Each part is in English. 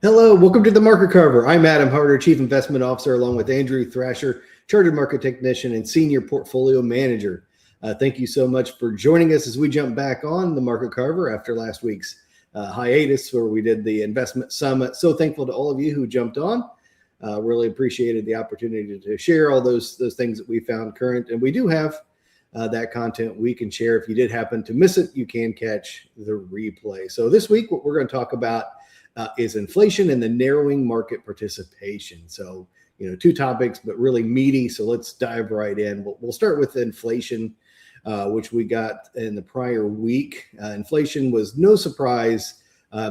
Hello, welcome to the Market Carver. I'm Adam Harter, Chief Investment Officer, along with Andrew Thrasher, Chartered Market Technician and Senior Portfolio Manager. Thank you so much for joining us as we jump back on the Market Carver after last week's hiatus where we did the investment summit. So thankful to all of you who jumped on. Really appreciated the opportunity to share all those things that we found current. And we do have that content we can share. If you did happen to miss it, you can catch the replay. So this week, what we're going to talk about is inflation and the narrowing market participation. So, two topics, but really meaty. So let's dive right in. We'll start with inflation, which we got in the prior week. Inflation was no surprise,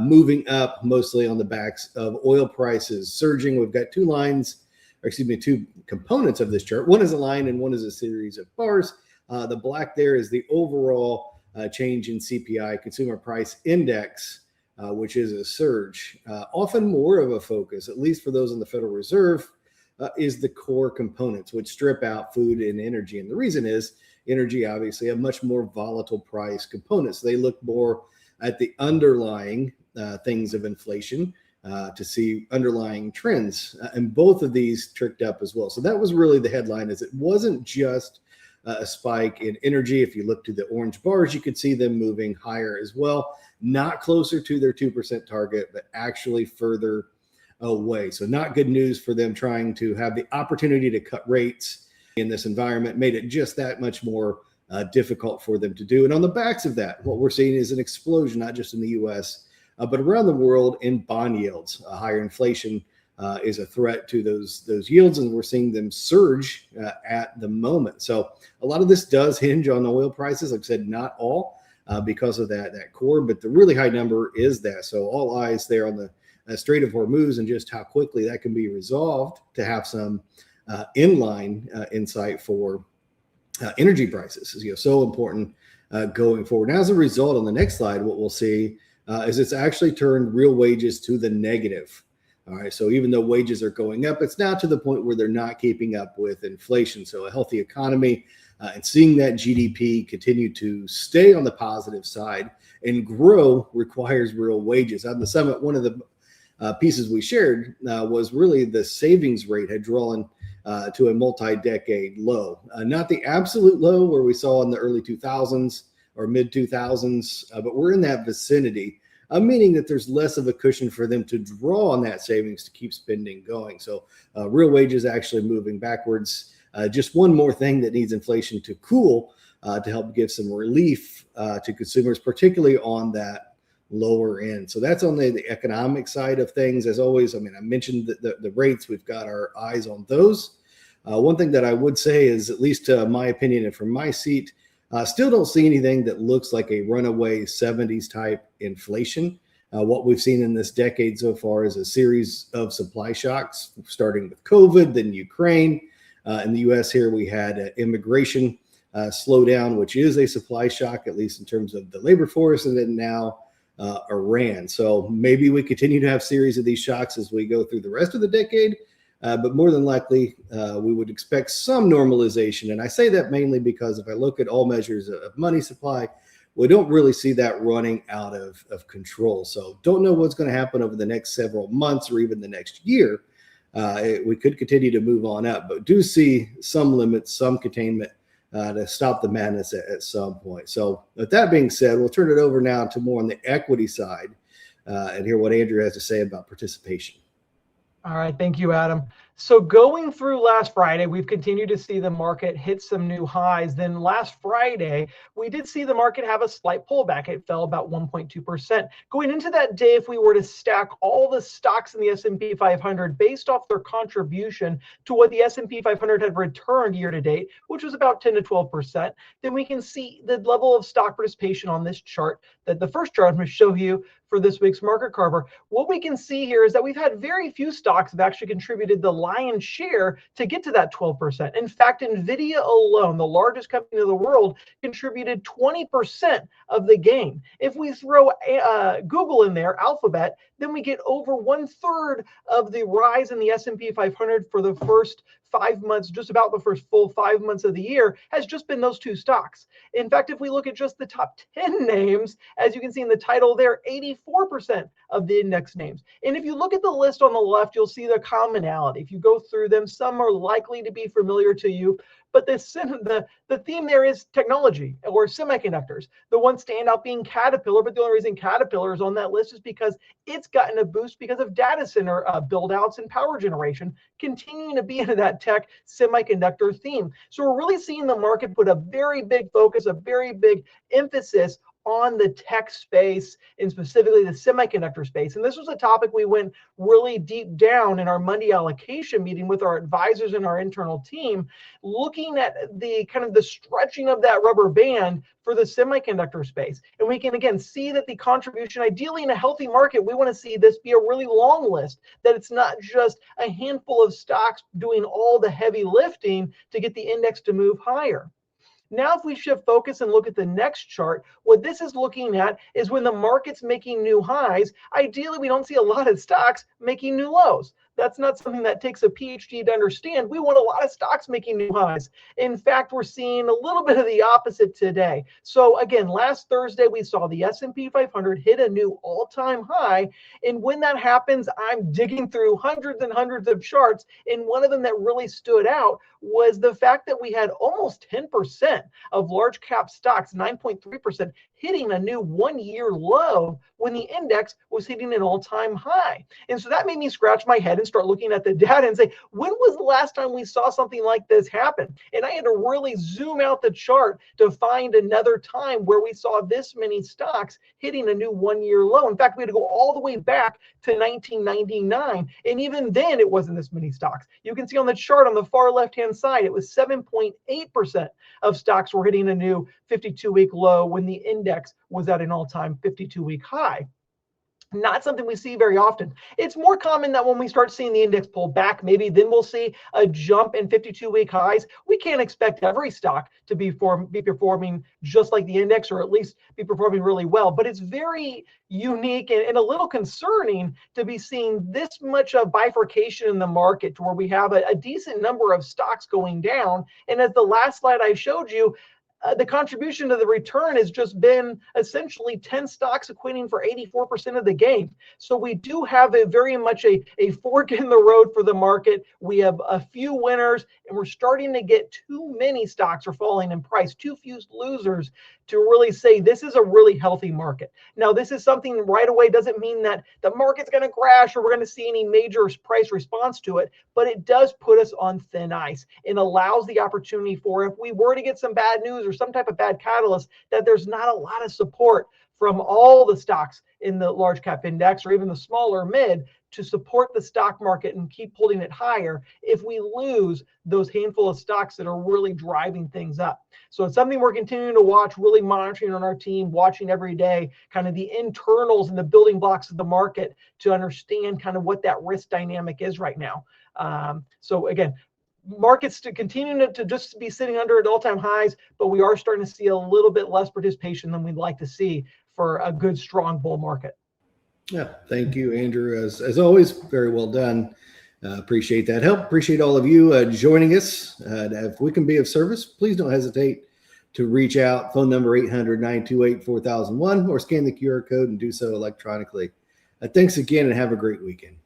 moving up mostly on the backs of oil prices surging. We've got two components of this chart. One is a line and one is a series of bars. The black there is the overall change in CPI, Consumer Price Index, which is a surge. Often more of a focus, at least for those in the Federal Reserve, is the core components, which strip out food and energy. And the reason is energy, obviously, a much more volatile price component. So they look more at the underlying things of inflation to see underlying trends. And both of these tricked up as well. So that was really the headline, is it wasn't just a spike in energy. If you look to the orange bars, you could see them moving higher as well, not closer to their 2% target, but actually further away. So not good news for them trying to have the opportunity to cut rates in this environment, made it just that much more difficult for them to do. And on the backs of that, what we're seeing is an explosion, not just in the US, but around the world in bond yields. Higher inflation is a threat to those yields, and we're seeing them surge at the moment. So a lot of this does hinge on oil prices. Like I said, not all because of that core, but the really high number is that. So all eyes there on the Strait of Hormuz and just how quickly that can be resolved to have some inline insight for energy prices. So important going forward. Now, as a result, on the next slide, what we'll see is it's actually turned real wages to the negative. All right, so even though wages are going up, it's now to the point where they're not keeping up with inflation. So a healthy economy and seeing that GDP continue to stay on the positive side and grow requires real wages. On the summit, one of the pieces we shared was really the savings rate had drawn to a multi-decade low. Not the absolute low where we saw in the early 2000s or mid 2000s, but we're in that vicinity. Meaning that there's less of a cushion for them to draw on that savings to keep spending going. So real wages actually moving backwards. Just one more thing that needs inflation to cool to help give some relief to consumers, particularly on that lower end. So that's on the economic side of things. As always, I mentioned the rates. We've got our eyes on those. One thing that I would say is, at least my opinion and from my seat, still don't see anything that looks like a runaway 70s type inflation. What we've seen in this decade so far is a series of supply shocks, starting with COVID, then Ukraine. In the US here, we had immigration slowdown, which is a supply shock, at least in terms of the labor force, and then now Iran. So maybe we continue to have series of these shocks as we go through the rest of the decade. But more than likely, we would expect some normalization. And I say that mainly because if I look at all measures of money supply, we don't really see that running out of control. So don't know what's going to happen over the next several months or even the next year. We could continue to move on up, but do see some limits, some containment to stop the madness at some point. So with that being said, we'll turn it over now to more on the equity side and hear what Andrew has to say about participation. All right, thank you, Adam. So going through last Friday, we've continued to see the market hit some new highs. Then last Friday, we did see the market have a slight pullback. It fell about 1.2%. Going into that day, if we were to stack all the stocks in the S&P 500 based off their contribution to what the S&P 500 had returned year to date, which was about 10 to 12%, then we can see the level of stock participation on this chart. That the first chart I'm going to show you for this week's Market Carver. What we can see here is that we've had very few stocks have actually contributed the lion's share to get to that 12%. In fact, NVIDIA alone, the largest company in the world, contributed 20% of the gain. If we throw Google in there, Alphabet, then we get over 1/3 of the rise in the S&P 500 for the first 5 months, just about the first full 5 months of the year, has just been those two stocks. In fact, if we look at just the top 10 names, as you can see in the title there, 84% of the index names. And if you look at the list on the left, you'll see the commonality. If you go through them, some are likely to be familiar to you, but the theme there is technology or semiconductors. The one standout being Caterpillar, but the only reason Caterpillar is on that list is because it's gotten a boost because of data center build outs and power generation, continuing to be into that tech semiconductor theme. So we're really seeing the market put a very big focus, a very big emphasis on the tech space and specifically the semiconductor space. And this was a topic we went really deep down in our Monday allocation meeting with our advisors and our internal team, looking at the kind of the stretching of that rubber band for the semiconductor space. And we can again see that the contribution, ideally in a healthy market, we want to see this be a really long list, that it's not just a handful of stocks doing all the heavy lifting to get the index to move higher. Now, if we shift focus and look at the next chart, what this is looking at is when the market's making new highs, ideally we don't see a lot of stocks making new lows. That's not something that takes a PhD to understand. We want a lot of stocks making new highs. In fact, we're seeing a little bit of the opposite today. So again, last Thursday, we saw the S&P 500 hit a new all-time high. And when that happens, I'm digging through hundreds and hundreds of charts. And one of them that really stood out was the fact that we had almost 10% of large cap stocks, 9.3%, hitting a new 1-year low when the index was hitting an all-time high. And so that made me scratch my head and start looking at the data and say, when was the last time we saw something like this happen? And I had to really zoom out the chart to find another time where we saw this many stocks hitting a new 1-year low. In fact, we had to go all the way back to 1999. And even then, it wasn't this many stocks. You can see on the chart on the far left-hand side, it was 7.8% of stocks were hitting a new 52-week low when the index was at an all-time 52-week high. Not something we see very often. It's more common that when we start seeing the index pull back, maybe then we'll see a jump in 52-week highs. We can't expect every stock to be performing just like the index, or at least be performing really well. But it's very unique and a little concerning to be seeing this much of bifurcation in the market, to where we have a decent number of stocks going down. And as the last slide I showed you, the contribution to the return has just been essentially 10 stocks equating for 84% of the gain. So we do have a very much a fork in the road for the market. We have a few winners, and we're starting to get too many stocks are falling in price, too few losers to really say this is a really healthy market. Now, this is something right away doesn't mean that the market's going to crash or we're going to see any major price response to it, but it does put us on thin ice and allows the opportunity for, if we were to get some bad news or some type of bad catalyst, that there's not a lot of support from all the stocks in the large cap index or even the smaller mid to support the stock market and keep holding it higher if we lose those handful of stocks that are really driving things up. So it's something we're continuing to watch, really monitoring on our team, watching every day, kind of the internals and the building blocks of the market to understand kind of what that risk dynamic is right now. So again, markets to continue to just be sitting under at all-time highs, but we are starting to see a little bit less participation than we'd like to see for a good, strong bull market. Yeah, thank you, Andrew. As always, very well done. Appreciate that help. Appreciate all of you joining us. If we can be of service, please don't hesitate to reach out. Phone number 800-928-4001, or scan the QR code and do so electronically. Thanks again, and have a great weekend.